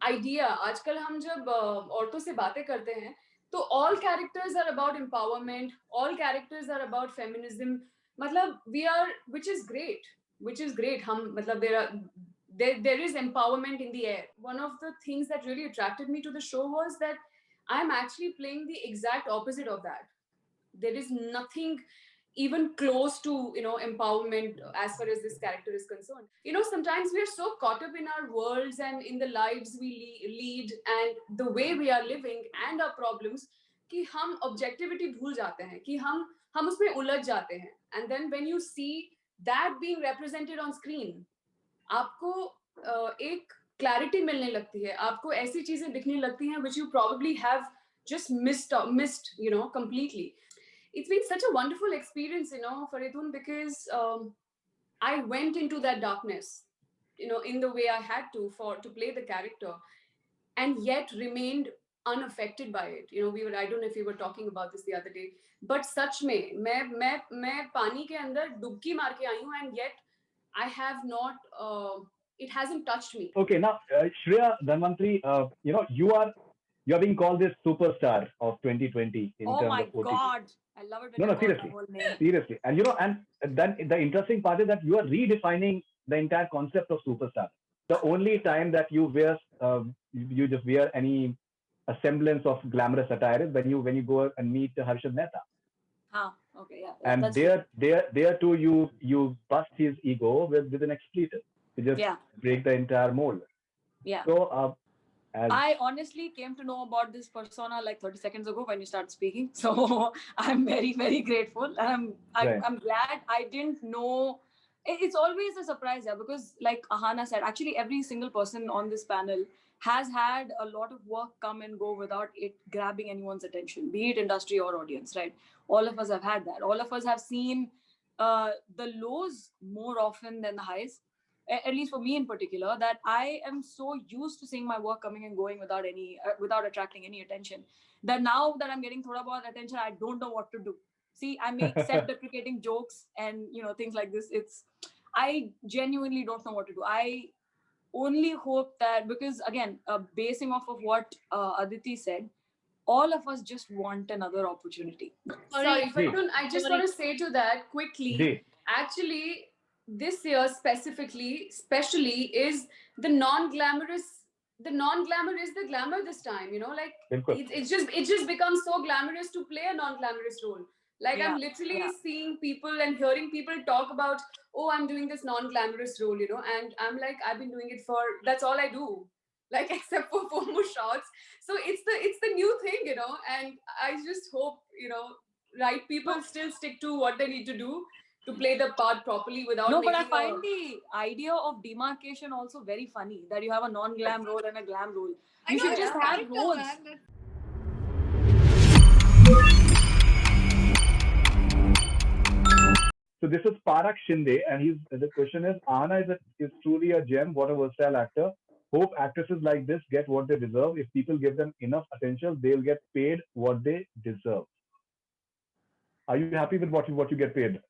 Speaker 3: idea. आजकल हम जब औरतों से बातें करते हैं, तो all characters are about empowerment, all characters are about feminism. मतलब which is great. हम मतलब there is empowerment in the air. One of the things that really attracted me to the show was that I'm actually playing the exact opposite of that. There is nothing even close to empowerment as far as this character is concerned. Sometimes we are so caught up in our worlds and in the lives we lead and the way we are living and our problems कि हम objectivity भूल जाते हैं, कि हम उसमें उलझ जाते हैं. And then when you see that being represented on screen, आपको एक clarity मिलने लगती है, आपको ऐसी चीजें दिखने लगती हैं which you probably have just missed completely. It's been such a wonderful experience, Faridun, because I went into that darkness, in the way I had to play the character, and yet remained unaffected by it. I don't know if we were talking about this the other day, but सच में मैं पानी के अंदर डुबकी मार के आई हूँ, and yet I have not. It hasn't touched me.
Speaker 7: Okay, now Shreya Dhanvantri, you are being called this superstar of 2020 in terms of OTT.
Speaker 3: God, I love it. When
Speaker 7: No,
Speaker 3: you call
Speaker 7: seriously,
Speaker 3: my whole name.
Speaker 7: seriously, and then the interesting part is that you are redefining the entire concept of superstar. The only time that you wear, you just wear a semblance of glamorous attire is when you go and meet Harshad Mehta.
Speaker 3: Okay, yeah.
Speaker 7: And
Speaker 3: that's
Speaker 7: there too, you bust his ego with an expletive to just break the entire mold.
Speaker 3: Yeah.
Speaker 7: So
Speaker 3: I honestly came to know about this persona like 30 seconds ago when you started speaking. So I'm very, very grateful. And I'm glad I didn't know. It's always a surprise, because like Ahana said, actually every single person on this panel has had a lot of work come and go without it grabbing anyone's attention, be it industry or audience, right? All of us have had that. All of us have seen the lows more often than the highs. At least for me in particular, that I am so used to seeing my work coming and going without attracting any attention, that now that I'm getting thoda bahut attention, I don't know what to do. See, I make self-deprecating jokes and things like this. I genuinely don't know what to do. I only hope that, because again, basing off of what Aditi said, all of us just want another opportunity. Sorry, Faridun, I just want to say to that quickly. Actually, this year especially is the non-glamour is the glamour this time, it just becomes so glamorous to play a non-glamorous role. Like I'm literally seeing people and hearing people talk about, oh, I'm doing this non-glamorous role, and I'm like, I've been doing it that's all I do, like except for 4 more shots. So it's the new thing, and I just hope, right people still stick to what they need to do to play the part properly without but I find the idea of demarcation also very funny, that you have a non-glam role and a glam role. You should just have roles.
Speaker 7: So this is Parag Shinde, and the question is, Ahana is truly a gem. What a versatile actor. Hope actresses like this get what they deserve. If people give them enough attention, they'll get paid what they deserve. Are you happy with what you get paid?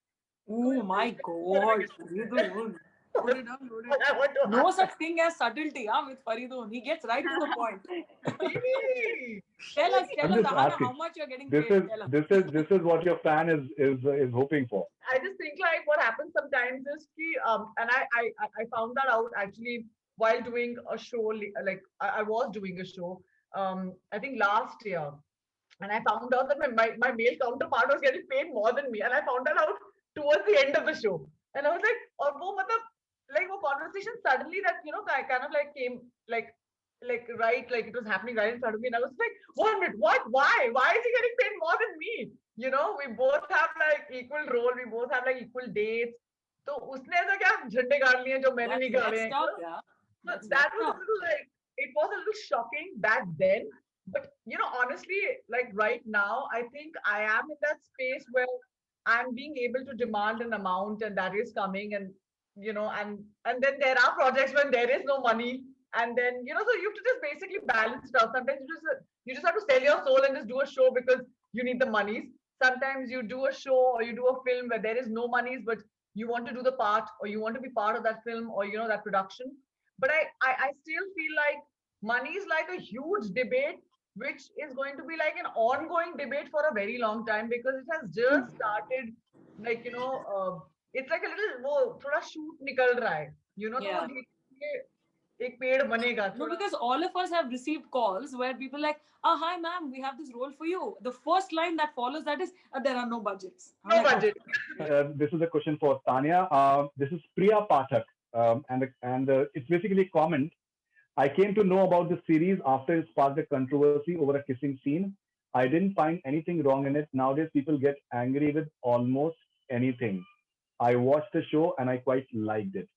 Speaker 3: Oh my God, Faridun.
Speaker 8: Load it up, load it
Speaker 6: I
Speaker 8: up.
Speaker 6: want to
Speaker 3: No
Speaker 6: ask.
Speaker 3: such thing as subtlety with Faridun. He gets right to the point.
Speaker 6: Really?
Speaker 3: Tell us,
Speaker 7: I'm just
Speaker 3: Ahana,
Speaker 7: asking.
Speaker 3: how much you're getting
Speaker 7: This
Speaker 3: paid.
Speaker 7: is
Speaker 3: Tell us.
Speaker 7: this is what your fan is hoping for.
Speaker 6: I just think like what happens sometimes is ki, and I found that out actually while doing a show, like I was doing a show I think last year, and I found out that my male counterpart was getting paid more than me, and I found that out towards the end of the show, and I was like, or wo matlab, like a conversation suddenly that kind of like came like right, like it was happening right in front of me, and I was like, 1 minute, what, why is he getting paid more than me? We both have like equal role, we both have like equal dates. तो उसने ऐसा क्या झंडे गाड़ लिए जो मैंने नहीं गाड़े हैं,
Speaker 3: Up, yeah.
Speaker 6: so that was a little like, it was a little shocking back then. But honestly, like right now, I think I am in that space where I'm being able to demand an amount, and that is coming, and and then there are projects when there is no money, and then so you have to just basically balance it out. Sometimes you just have to sell your soul and just do a show because you need the monies. Sometimes you do a show or you do a film where there is no monies, but you want to do the part, or you want to be part of that film, or that production. But I still feel like money is like a huge debate, which is going to be like an ongoing debate for a very long time, because it has just started, like it's like a little वो थोड़ा shoot निकल रहा है, तो
Speaker 3: Yeah.
Speaker 6: वो धीरे-धीरे एक पेड़ बनेगा
Speaker 3: No,
Speaker 6: थोड़ा.
Speaker 3: because all of us have received calls where people like, oh, hi, ma'am, we have this role for you. The first line that follows that is, there are no budgets.
Speaker 6: No budget.
Speaker 7: This is a question for Tanya. This is Priya Pathak, and it's basically a comment. I came to know about the series after it sparked a controversy over a kissing scene. I didn't find anything wrong in it. Nowadays, people get angry with almost anything. I watched the show and I quite liked it.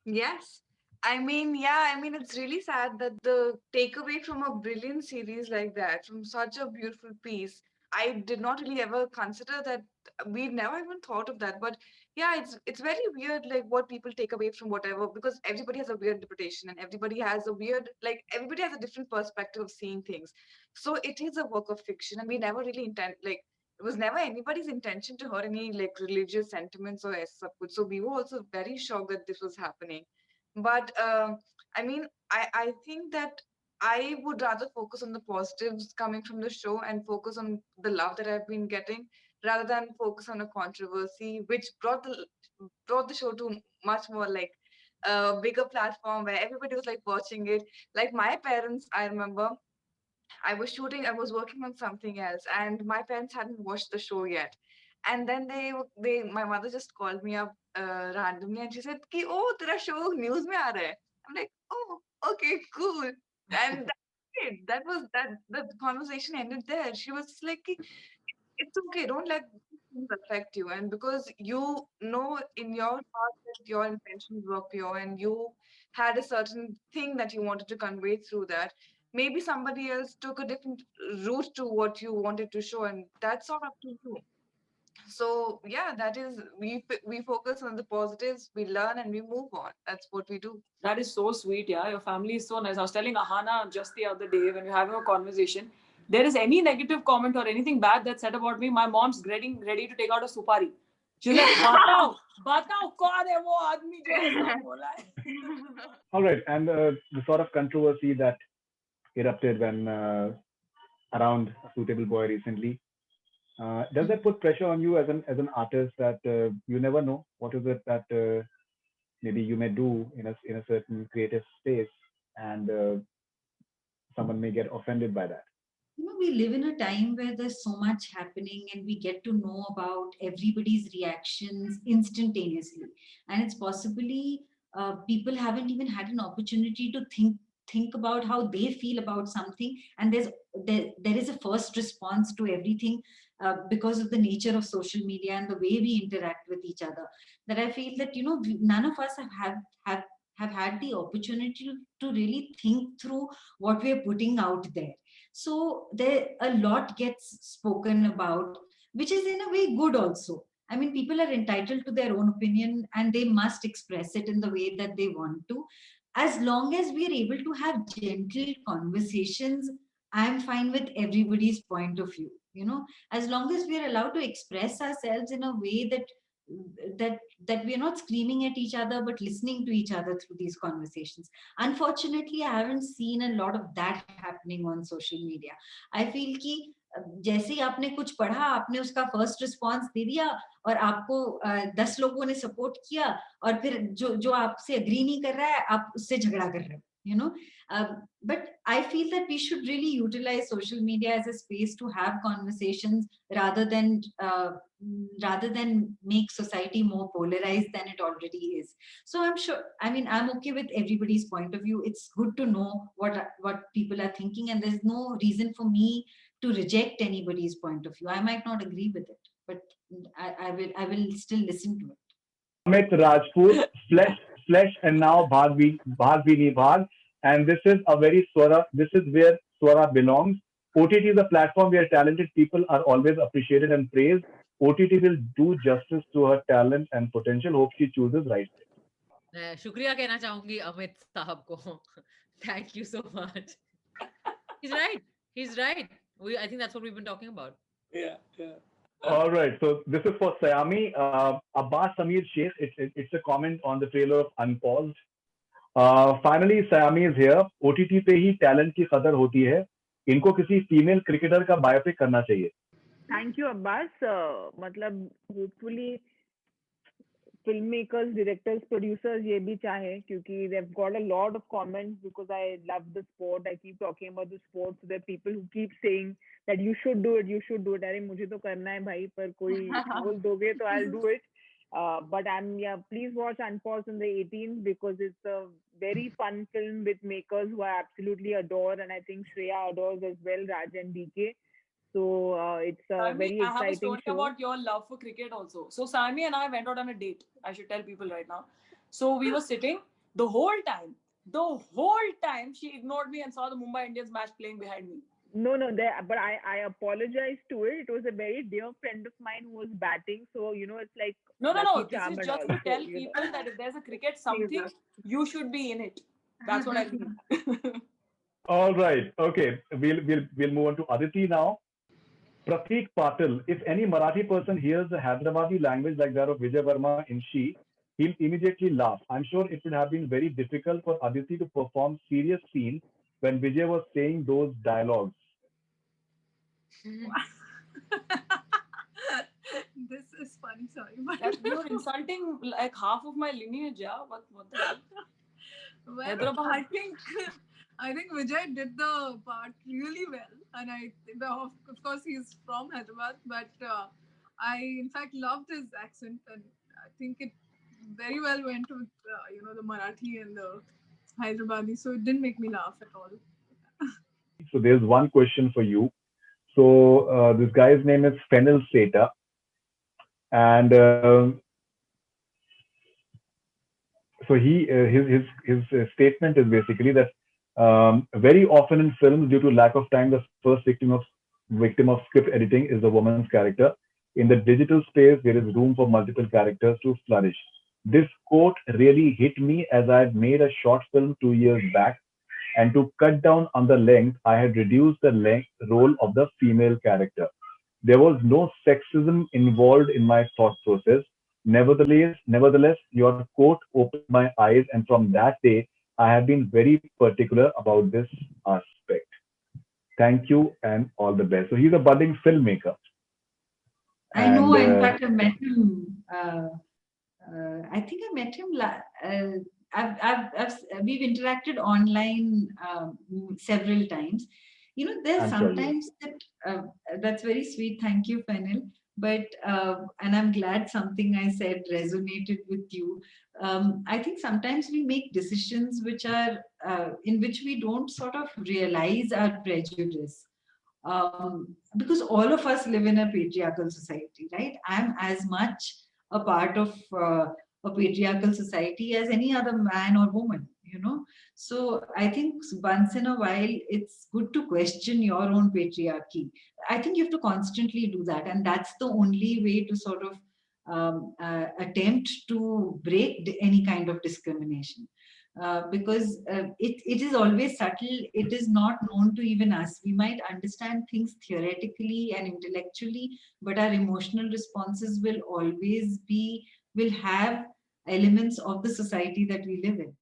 Speaker 4: Yes. I mean, yeah, I mean, it's really sad that the takeaway from a brilliant series like that, from such a beautiful piece, I did not really ever consider that. We never even thought of that. But yeah, it's very weird, like what people take away from whatever, because everybody has a weird interpretation, and everybody has a weird, like everybody has a different perspective of seeing things. So it is a work of fiction, and we never really intend, like, it was never anybody's intention to hurt any like religious sentiments or as such. So we were also very shocked that this was happening. But I mean, I think that I would rather focus on the positives coming from the show and focus on the love that I've been getting, rather than focus on a controversy which brought the show to much more like a bigger platform where everybody was like watching it. Like my parents, I remember I was working on something else, and my parents hadn't watched the show yet. And then my mother just called me up randomly, and she said, "Ki, oh, tera show news mein aa raha hai." I'm like, "Oh, okay, cool." And that's it. That was that. The conversation ended there. She was just like, "Ki, it's okay. Don't let things affect you." And because you know in your heart that your intentions were pure, and you had a certain thing that you wanted to convey through that, maybe somebody else took a different route to what you wanted to show, and that's all up to you. So yeah, that is, we focus on the positives, we learn, and we move on. That's what we do.
Speaker 3: That is so sweet, yeah. Your family is so nice. I was telling Ahana just the other day when we were having a conversation, there is any negative comment or anything bad that's said about me, my mom's ready to take out a supari. She's like, batao, kaun hai wo aadmi jo aisa bola hai.
Speaker 7: All right, and the sort of controversy that erupted when around Suitable Boy recently. Does that put pressure on you as an artist that you never know what is it that maybe you may do in a certain creative space, and someone may get offended by that?
Speaker 5: We live in a time where there's so much happening, and we get to know about everybody's reactions instantaneously, and it's possibly people haven't even had an opportunity to think about how they feel about something, and there is a first response to everything because of the nature of social media and the way we interact with each other, that I feel that none of us have had the opportunity to really think through what we're putting out there. So there a lot gets spoken about, which is in a way good also. I mean, people are entitled to their own opinion and they must express it in the way that they want to. As long as we are able to have gentle conversations, I'm fine with everybody's point of view. You know, as long as we are allowed to express ourselves in a way that we are not screaming at each other but listening to each other through these conversations. Unfortunately, I haven't seen a lot of that happening on social media. I feel कि जैसे ही आपने कुछ पढ़ा, आपने उसका first response दे दिया और आपको 10 लोगों ने सपोर्ट किया, और फिर जो आपसे अग्री नहीं कर रहा है, आप उससे झगड़ा कर रहे हो, you know. But I feel that we should really utilize social media as a space to have conversations rather than make society more polarized than it already is. So I'm sure, I mean, I'm okay with everybody's point of view. It's good to know what people are thinking, and there's no reason for me to reject anybody's point of view. I might not agree with it, but I will still listen to it.
Speaker 7: Amit Rajput, Flesh, and now Bhag Bini Bhag. And this is this is where Swara belongs. OTT is a platform where talented people are always appreciated and praised. OTT will do justice to her talent and potential. Hope she chooses right.
Speaker 1: शुक्रिया कहना चाहूंगी अमित साहब को. Thank you so much. He's right. I think that's what we've been talking about.
Speaker 9: Yeah.
Speaker 7: All right. So this is for Sayami. Abbas Samir Sheikh. It's a comment on the trailer of Unpaused. Finally, Sayami is here. OTT पे ही talent की कदर होती है. इनको किसी female cricketer का biopic करना चाहिए.
Speaker 2: Thank you, Abbas. मतलब hopefully filmmakers, directors, producers ये भी चाहे, क्योंकि they've got a lot of comments because I love the sport. I keep talking about the sport. So there are people who keep saying that you should do it. अरे मुझे तो करना है भाई, पर कोई बोल दोगे तो I'll do it. But please watch Unpaused on the 18th because it's a very fun film with makers who I absolutely adore, and I think Shreya adores as well, Raj and DK. So it's a very exciting show.
Speaker 3: I have a story about your love for cricket also. So Sammy and I went out on a date. I should tell people right now. So we were sitting the whole time she ignored me and saw the Mumbai Indians match playing behind me.
Speaker 2: No, but I apologize to it. It was a very dear friend of mine who was batting. So, it's like...
Speaker 3: No. This is just to tell people that if there's a cricket something, you should be in it. That's what I mean.
Speaker 7: All right. Okay. We'll move on to Aditi now. Pratik Patil. If any Marathi person hears the Hyderabadi language like that of Vijay Verma in She, he'll immediately laugh. I'm sure it would have been very difficult for Aditi to perform serious scenes when Vijay was saying those dialogues.
Speaker 8: This is funny, sorry. But
Speaker 3: you're insulting like half of my lineage, yeah? What the hell?
Speaker 8: Well, I think Vijay did the part really well, and of course he's from Hyderabad, but I in fact loved his accent, and I think it very well went with the Marathi and the Hyderabadi, so it didn't make me laugh at all.
Speaker 7: So there's one question for you. So this guy's name is Fennel Seta, and so his statement is basically that very often in films, due to lack of time, the first victim of script editing is the woman's character. In the digital space, there is room for multiple characters to flourish. This quote really hit me as I had made a short film 2 years back, and to cut down on the length, I had reduced the role of the female character. There was no sexism involved in my thought process. Nevertheless, your quote opened my eyes, and from that day, I have been very particular about this aspect. Thank you and all the best. So he's a budding filmmaker.
Speaker 5: I know. In fact, I met him. I think I met him. We've interacted online several times. There's sometimes that that's very sweet. Thank you, Fennel. But and I'm glad something I said resonated with you. I think sometimes we make decisions which are in which we don't sort of realize our prejudice, because all of us live in a patriarchal society, right? I'm as much a part of a patriarchal society as any other man or woman, So I think once in a while, it's good to question your own patriarchy. I think you have to constantly do that. And that's the only way to sort of attempt to break any kind of discrimination. Because it is always subtle. It is not known to even us. We might understand things theoretically and intellectually, but our emotional responses will have elements of the society that we live in.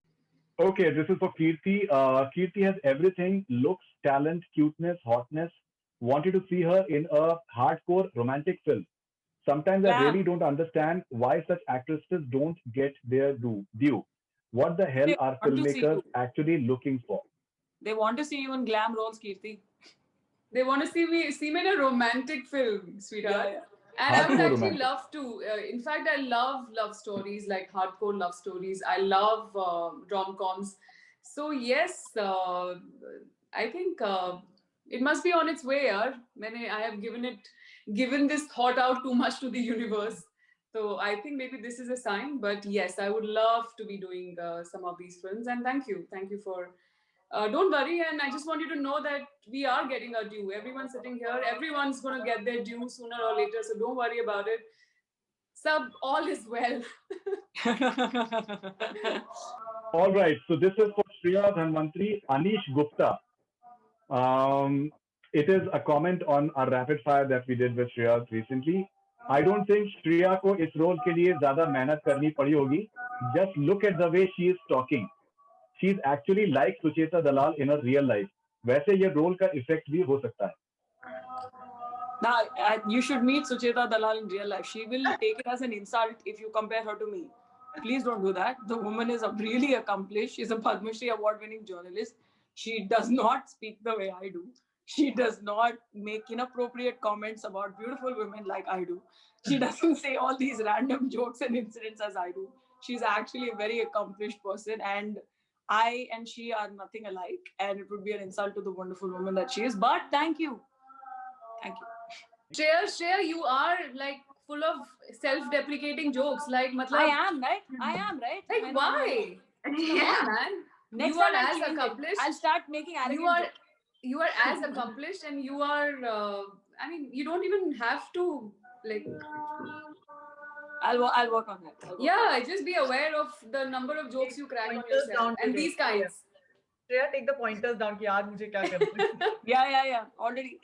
Speaker 7: Okay, this is for Kirti. Kirti has everything: looks, talent, cuteness, hotness. Wanted to see her in a hardcore romantic film. Sometimes I really don't understand why such actresses don't get their due. What the hell
Speaker 3: They
Speaker 7: are
Speaker 3: want to see
Speaker 7: filmmakers
Speaker 3: you.
Speaker 7: actually looking for?
Speaker 3: They want to see you in glam roles, Kirti.
Speaker 9: They want to see me in a romantic film, sweetheart.
Speaker 3: Yeah.
Speaker 9: And I would
Speaker 7: Hardcore
Speaker 9: actually
Speaker 7: romantic.
Speaker 9: love to. In fact, I love love stories, like hardcore love stories. I love rom-coms. So yes, I think it must be on its way. Yaar. I have given this thought out too much to the universe. So I think maybe this is a sign. But yes, I would love to be doing some of these films. And thank you for. Don't worry, and I just want you to know that we are getting our due. Everyone sitting here, everyone's going to get their due sooner or later, so don't worry about it. Sub, all is well.
Speaker 7: All right, so this is for Shreya Dhanvantri. Anish Gupta. It is a comment on our rapid fire that we did with Shreya recently. I don't think Shreya को इस role के लिए ज़्यादा मेहनत करनी पड़ी होगी. Just look at the way she is talking. She's actually like Sucheta Dalal in her real life. वैसे ये रोल का इफेक्ट भी हो सकता है.
Speaker 3: Now, you should meet Sucheta Dalal in real life. She will take it as an insult if you compare her to me. Please don't do that. The woman is really accomplished. She's a Padma Shri award-winning journalist. She does not speak the way I do. She does not make inappropriate comments about beautiful women like I do. She doesn't say all these random jokes and incidents as I do. She's actually a very accomplished person, and I and she are nothing alike, and it would be an insult to the wonderful woman that she is. But thank you. Thank you.
Speaker 9: Shreya, you are like full of self-deprecating jokes. Like, matlab,
Speaker 3: I am, right?
Speaker 9: Like, why? Come on, man.
Speaker 3: Next
Speaker 9: You are
Speaker 3: time I'll
Speaker 9: as
Speaker 3: change it.
Speaker 9: accomplished.
Speaker 3: I'll start making arrogant jokes.
Speaker 9: You are as accomplished, and you are. I mean, you don't even have to like.
Speaker 3: I'll work on that.
Speaker 9: Yeah, just be aware of the number of jokes you crack on
Speaker 6: Pointers
Speaker 9: yourself
Speaker 6: down
Speaker 9: and
Speaker 6: today.
Speaker 9: these kinds.
Speaker 6: Shreya, take the pointers down कि आज मुझे क्या करना है.
Speaker 3: Yeah. Already.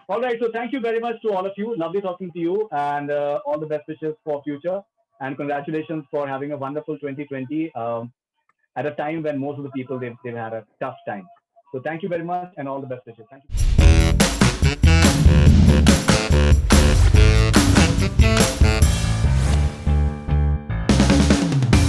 Speaker 7: All right, so thank you very much to all of you. Lovely talking to you, and all the best wishes for future. And congratulations for having a wonderful 2020 at a time when most of the people they've had a tough time. So thank you very much, and all the best wishes. Thank you.